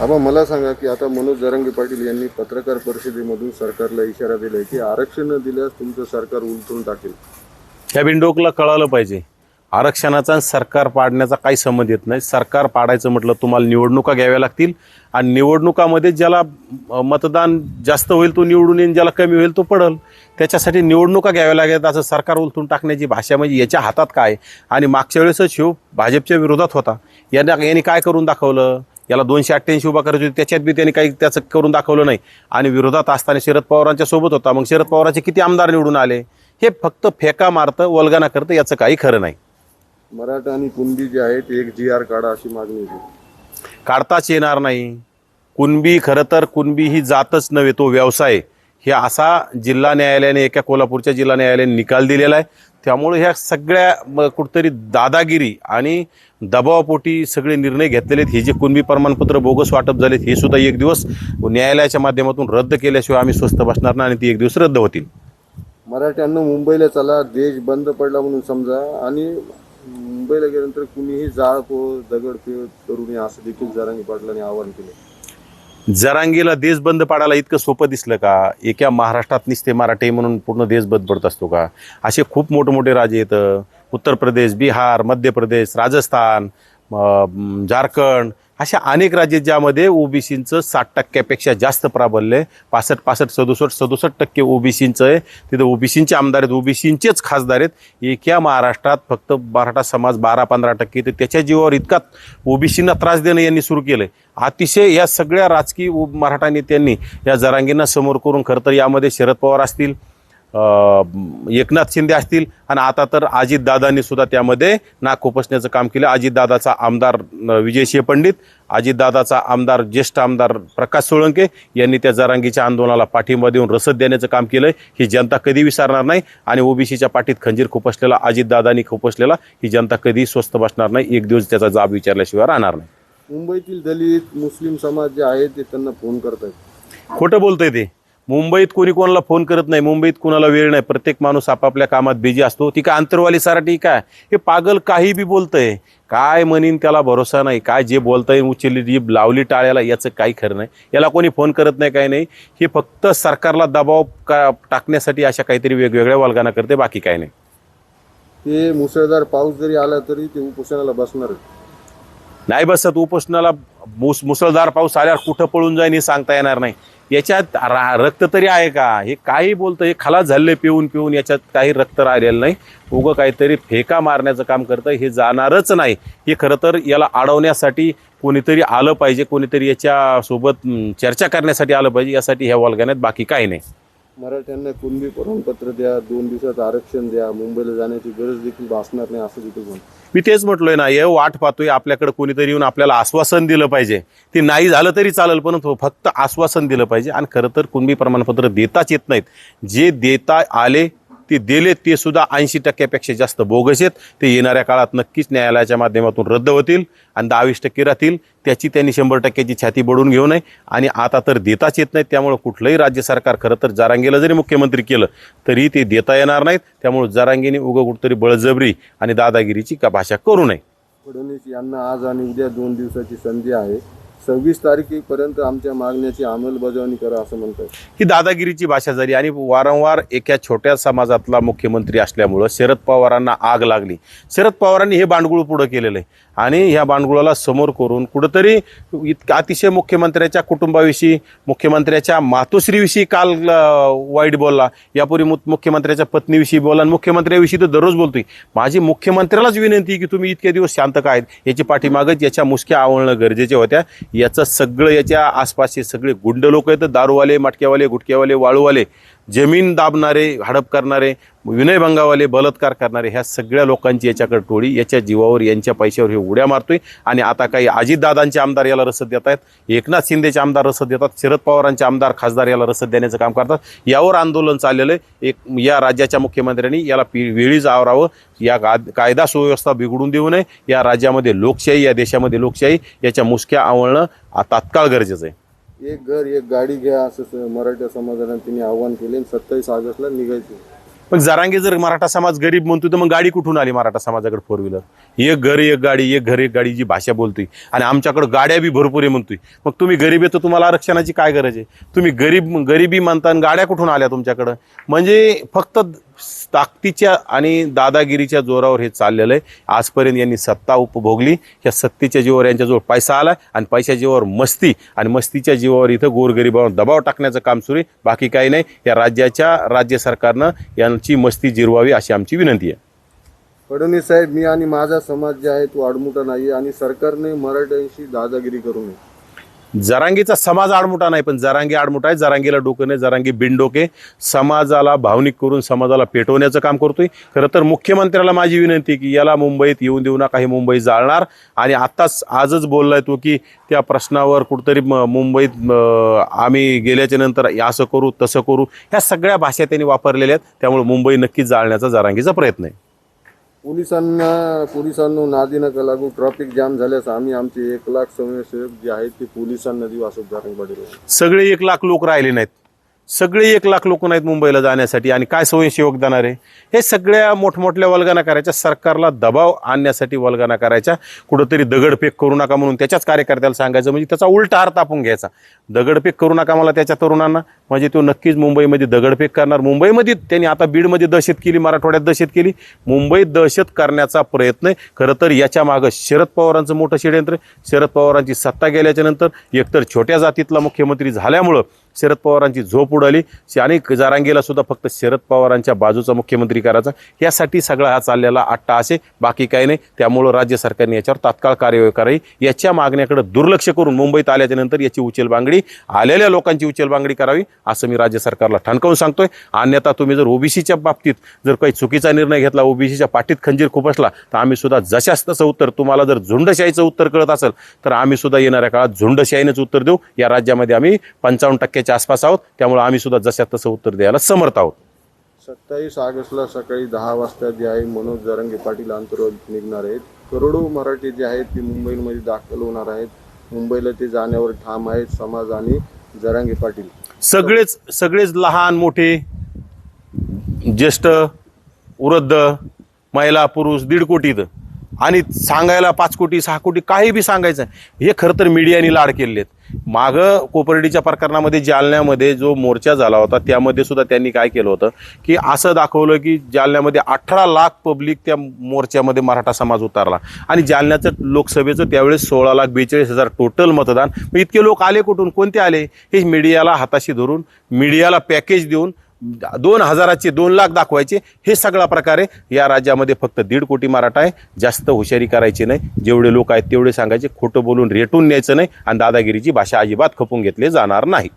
आबा मला सांगा की आता मनोज जरांगे पाटील यांनी पत्रकार परिषदेमधून सरकारला इशारा दिलाय की आरक्षण न दिल्यास तुमचं सरकार उलटून टाकेल. ह्या बिंडोकला कळालं पाहिजे, आरक्षणाचा आणि सरकार पाडण्याचा काही संबंध येत नाही. सरकार पाडायचं म्हटलं तुम्हाला निवडणुका घ्याव्या लागतील आणि निवडणुकामध्ये ज्याला मतदान जास्त होईल तो निवडून येईल, ज्याला कमी होईल तो पडल. त्याच्यासाठी निवडणुका घ्याव्या लागेल. असं सरकार उलटून टाकण्याची भाषा म्हणजे याच्या हातात काय. आणि मागच्या वेळेसच शिव भाजपच्या विरोधात होता. यांनी काय करून दाखवलं, याला 288 उभा करायची होती, त्याच्यात बी त्यांनी काही त्याचं करून दाखवलं नाही. आणि विरोधात असताना शरद पवारांच्या सोबत होता. मग शरद पवारांचे किती आमदार निवडून आले. हे फक्त फेका मारतं, वल्गना करतं, याचं काही खरं नाही. मराठा आणि कुणबी जे आहेत एक GR काढा अशी मागणी होती. काढताच येणार नाही. कुणबी खरं तर कुणबी ही जातच नव्हे, तो व्यवसाय. हे असा जिल्हा न्यायालयाने, एका कोल्हापूरच्या जिल्हा न्यायालयाने निकाल दिलेला आहे. त्यामुळे ह्या सगळ्या कुठंतरी दादागिरी आणि दबावापोटी सगळे निर्णय घेतलेले आहेत. हे जे कुणबी प्रमाणपत्र बोगस वाटप झालेत हे सुद्धा एक दिवस न्यायालयाच्या माध्यमातून रद्द केल्याशिवाय आम्ही स्वस्थ बसणार नाही आणि ती एक दिवस रद्द होतील. मराठ्यांना मुंबईला चला, देश बंद पडला म्हणून समजा आणि मुंबईला गेल्यानंतर कुणीही जाळपोळ दगडफेक करू नये असं देखील जरांगे पाटलांनी आवाहन केलं. जरांगीला देश बंद पाडायला इतकं सोपं दिसलं का. एका महाराष्ट्रात निसते मराठे म्हणून पूर्ण देश बंद पडत असतो का. असे खूप मोठमोठे राज्य येतं, उत्तर प्रदेश, बिहार, मध्य प्रदेश, राजस्थान, झारखंड, अशा अनेक राज्य ज्यामध्ये ओबीसींचं 60% जास्त प्राबल्य, 65, 67% ओबीसींचं आहे. तिथं ओबीसींचे आमदार आहेत, ओबीसींचेच खासदार आहेत. एका महाराष्ट्रात फक्त मराठा समाज 12-15%. तर त्याच्या जीवावर इतका ओबीसींना त्रास देणं यांनी सुरू केलं. अतिशय या सगळ्या राजकीय मराठा नेत्यांनी या जरांगींना समोर करून खरं तर यामध्ये शरद पवार असतील, एकनाथ शिंदे असतील आणि आता तर अजितदादांनी सुद्धा त्यामध्ये नाक खुपसण्याचं काम केलं. अजितदादाचा आमदार विजयसिंह पंडित, अजितदादाचा आमदार ज्येष्ठ आमदार प्रकाश सोळंके यांनी त्या जरांगीच्या आंदोलनाला पाठिंबा देऊन रसद देण्याचं काम केलं. ही जनता कधी विसरणार नाही आणि ओबीसीच्या पाठीत खंजीर खुपसलेला अजितदादांनी खुपसलेला ही जनता कधी स्वस्थ बसणार नाही. एक दिवस त्याचा जाब विचारल्याशिवाय राहणार नाही. मुंबईतील दलित मुस्लिम समाज जे आहे ते त्यांना फोन करतात. खोटं बोलतंय ते. मुंबईत कोणी कोणाला फोन करत नाही, मुंबईत कोणाला वेळ नाही. प्रत्येक माणूस आपापल्या कामात बिझी असतो. ती काय अंतरवाली साराठी काय, हे पागल काही बी बोलतंय, काय म्हणीन त्याला भरोसा नाही. काय जे बोलतंय उचलली जीभ लावली टाळ्याला, याचं काही खरं नाही. याला कोणी फोन करत नाही, काही नाही. हे फक्त सरकारला दबाव टाकण्यासाठी अशा काहीतरी वेगवेगळ्या वल्गना करते, बाकी काही नाही. ते मुसळधार पाऊस जरी आला तरी ते उपोषणाला बसणार नाही बसत. उपोषणाला मुसळधार पाऊस आल्यावर कुठं पळून जाईन हे सांगता येणार नाही. याच्यात रक्त तरी आहे का. हे काही बोलतं, हे खलास झाले पिऊन पिऊन, याच्यात काही रक्त राहिलेलं नाही. उगं काहीतरी फेका मारण्याचं काम करतं. हे जाणारच नाही. हे खरं तर याला अडवण्यासाठी कोणीतरी आलं पाहिजे, कोणीतरी याच्यासोबत चर्चा करण्यासाठी आलं पाहिजे. यासाठी ह्या वल्गण्यात बाकी काही नाही. मराठ्यांना कुणबी प्रमाणपत्र द्या, 2 दिवसात आरक्षण द्या, मुंबईला जाण्याची गरज देखील भासणार नाही असं देखील म्हणतो. मी तेच म्हटलोय ना, हे वाट पाहतोय. आपल्याकडे कोणीतरी येऊन आपल्याला आश्वासन दिलं पाहिजे. ते नाही झालं तरी चालेल, पण फक्त आश्वासन दिलं पाहिजे. आणि खरं तर कुणबी प्रमाणपत्र देताच येत नाहीत. जे देता आले ते दिले ते सुद्धा 80% जास्त बोगस आहेत. ते येणाऱ्या काळात नक्कीच न्यायालयाच्या माध्यमातून रद्द होतील आणि 20% राहतील. त्याची त्यांनी 100%ची छाती बडवून घेऊ नये. आणि आता तर देताच येत नाहीत. त्यामुळे कुठलंही राज्य सरकार खरं तर जरांगीला जरी मुख्यमंत्री केलं तरी ते देता येणार नाहीत. त्यामुळे जरांगीने उगं कुठतरी बळजबरी आणि दादागिरीची भाषा करू नये. फडणवीस यांना आज आणि उद्या 2 दिवसाची संधी आहे. 26 तारखेपर्यंत आमच्या मागण्याची अंमलबजावणी करा असं म्हणतात. ही दादागिरीची भाषा झाली. आणि वारंवार एका छोट्या समाजातला मुख्यमंत्री असल्यामुळं शरद पवारांना आग लागली. शरद पवारांनी हे बांडगुळ पुढं केलेलं आहे आणि ह्या बांडगुळाला समोर करून कुठंतरी अतिशय मुख्यमंत्र्याच्या कुटुंबाविषयी, मुख्यमंत्र्याच्या मातोश्रीविषयी काल वाईट बोलला. यापूर्वी मुख्यमंत्र्याच्या पत्नीविषयी बोलला आणि मुख्यमंत्र्याविषयी तर दररोज बोलतोय. माझी मुख्यमंत्र्यालाच विनंती की तुम्ही इतके दिवस शांत काय, याची पाठीमागच याच्या मुसक्या आवळणं गरजेच्या होत्या. याचं सगळं याच्या आसपासचे सगळे गुंड लोक आहेत, दारूवाले, मटक्यावाले, गुटक्यावाले, वाळूवाले, जमीन दाबणारे, हडप करणारे, विनयभंगावाले, बलात्कार करणारे, ह्या सगळ्या लोकांची याच्याकडे टोळी याच्या जीवावर, यांच्या पैशावर हे उड्या मारतोय. आणि आता काही अजितदादांचे आमदार याला रसद देत आहेत, एकनाथ शिंदेचे आमदार रसद देतात, शरद पवारांचे आमदार खासदार याला रसद देण्याचं काम करतात. यावर आंदोलन चाललेलं आहे. या राज्याच्या मुख्यमंत्र्यांनी याला वेळीच आवरावं. या कायदा सुव्यवस्था बिघडून देऊ नये. या राज्यामध्ये लोकशाही, या देशामध्ये लोकशाही, याच्या मुसक्या आवळणं तात्काळ गरजेचं आहे. एक घर एक गाडी घ्या असं मराठा समाजाला त्यांनी आव्हान केले. 27 ऑगस्टला निघायचे. मग जरांगे जर मराठा समाज गरीब म्हणतो तर मग गाडी कुठून आली मराठा समाजाकडे 4 व्हीलर? एक घर एक गाडी, एक घर एक गाडी जी भाषा बोलतोय, आणि आमच्याकडे गाड्या बी भरपूर आहे म्हणतोय. मग तुम्ही गरीब आहे तर तुम्हाला आरक्षणाची काय गरज आहे? तुम्ही गरिबी म्हणता आणि गाड्या कुठून आल्या तुमच्याकडं? म्हणजे फक्त ताकदीच्या आणि दादागिरीच्या जोरावर हे चाललेलं आहे. आजपर्यंत यांनी सत्ता उपभोगली, या सत्तेच्या जीवावर यांच्याजवळ पैसा आला, आणि पैशाच्या जीवावर मस्ती, आणि मस्तीच्या जीवावर इथं गोरगरिबावर दबाव टाकण्याचं काम सुरू आहे. बाकी काही नाही. या राज्य सरकारनं यांची मस्ती जिरवावी अशी आमची विनंती आहे. फडणवीस साहेब, मी आणि माझा समाज जे आहे तो आडमुठा नाही, आणि सरकारने मराठ्यांशी दादागिरी करू नये. जरांगीचा समाज आडमुठा नाही, पण जरांगी आडमुठा आहे. जरांगीला डोकं नाही, जरांगी बिनडोके समाजाला भावनिक करून समाजाला पेटवण्याचं काम करतोय. खरं तर मुख्यमंत्र्याला माझी विनंती की याला मुंबईत येऊन देऊ नका, हे मुंबई जाळणार. आणि आजच बोललाय तो की त्या प्रश्नावर कुठंतरी मुंबईत आम्ही गेल्याच्या नंतर असं करू तसं करू, ह्या सगळ्या भाषा त्यांनी वापरलेल्या आहेत. त्यामुळे मुंबई नक्कीच जाळण्याचा जरांगीचा प्रयत्न आहे. पोलिसांना नादी नका लागू. ट्रॅफिक जाम झाल्यास आम्ही आमचे 1 लाख स्वयंसेवक जे आहेत ते पोलिसांना देऊ असं जरांगे पाटील. सगळे 1 लाख लोक राहिले नाहीत, सगळे 1 लाख लोक नाहीत मुंबईला जाण्यासाठी, आणि काय स्वयंसेवक देणार आहे? हे सगळ्या मोठमोठ्या वल्गना करायच्या, सरकारला दबाव आणण्यासाठी वल्गना करायच्या. कुठंतरी दगडफेक करू नका म्हणून त्याच्याच कार्यकर्त्याला सांगायचं, म्हणजे त्याचा उलटा अर्थ आपण घ्यायचा. दगडफेक करू नका मला त्याच्या तरुणांना, म्हणजे तो नक्कीच मुंबईमध्ये दगडफेक करणार. मुंबईमध्ये त्यांनी आता बीडमध्ये दहशत केली, मराठवाड्यात दहशत केली, मुंबईत दहशत करण्याचा प्रयत्न आहे. खरं तर याच्या मागं शरद पवारांचं मोठं षडयंत्र आहे. शरद पवारांची सत्ता गेल्याच्या नंतर एकतर छोट्या जातीतला मुख्यमंत्री झाल्यामुळं शरद पवारांची झोप उडाली, आणि जरांगेला सुद्धा फक्त शरद पवारांच्या बाजूचा मुख्यमंत्री करायचा, यासाठी सगळा हा चाललेला अट्टाहास आहे. बाकी काही नाही. त्यामुळं राज्य सरकारने याच्यावर तात्काळ कार्यवाही करावी. याच्या मागण्याकडे दुर्लक्ष करून मुंबईत आल्याच्या नंतर याची उचलबांगडी, आलेल्या लोकांची उचलबांगडी करावी, असं मी राज्य सरकारला ठणकावून सांगतोय. अन्यथा तुम्ही जर ओबीसीच्या बाबतीत जर काही चुकीचा निर्णय घेतला, ओबीसीच्या पाठीत खंजीर खुपसला, तर आम्ही सुद्धा जशाच तसं उत्तर, तुम्हाला जर झुंडशाहीचं उत्तर कळत असेल तर आम्ही सुद्धा येणाऱ्या काळात झुंडशाहीनंच उत्तर देऊ. या राज्यामध्ये आम्ही 55% आसपास आहोत, त्यामुळे आम्ही सुद्धा जशात तसं उत्तर द्यायला समर्थ आहोत. 27 ऑगस्टला सकाळी 10 वाजता जे आहे मनोज जरांगे पाटील अंतर्गत निघणार आहेत. करोडो मराठी जे आहेत ते मुंबईमध्ये दाखल होणार आहेत. मुंबईला ते जाण्यावर ठाम आहेत समाज आणि जरांगे पाटील. सगळेच लहान मोठे, ज्येष्ठ वृद्ध, महिला पुरुष 1.5 कोटी, आणि सांगायला 5 कोटी 6 कोटी काही बी सांगायचं. हे खरं तर मीडियाने लाड केलेले आहेत. मागं कोपर्डीच्या प्रकरणामध्ये जालन्यामध्ये जो मोर्चा झाला होता त्यामध्ये सुद्धा त्यांनी काय केलं होतं की असं दाखवलं की जालन्यामध्ये 18 लाख पब्लिक त्या मोर्चामध्ये मराठा समाज उतरला, आणि जालन्याचं लोकसभेचं त्यावेळेस 16,42,000 टोटल मतदान. मग इतके लोक आले कुठून, कोणते आले? हे मीडियाला हाताशी धरून, मीडियाला पॅकेज देऊन 2,000चे 2 लाख दाखवायचे. हे सगळा प्रकारे या राज्यामध्ये फक्त 1.5 कोटी मराठा आहे. जास्त हुशारी करायची नाही, जेवढे लोक आहेत तेवढे सांगायचे, खोटं बोलून रेटून न्यायचं नाही, आणि दादागिरीची भाषा अजिबात खपून घेतली जाणार नाही.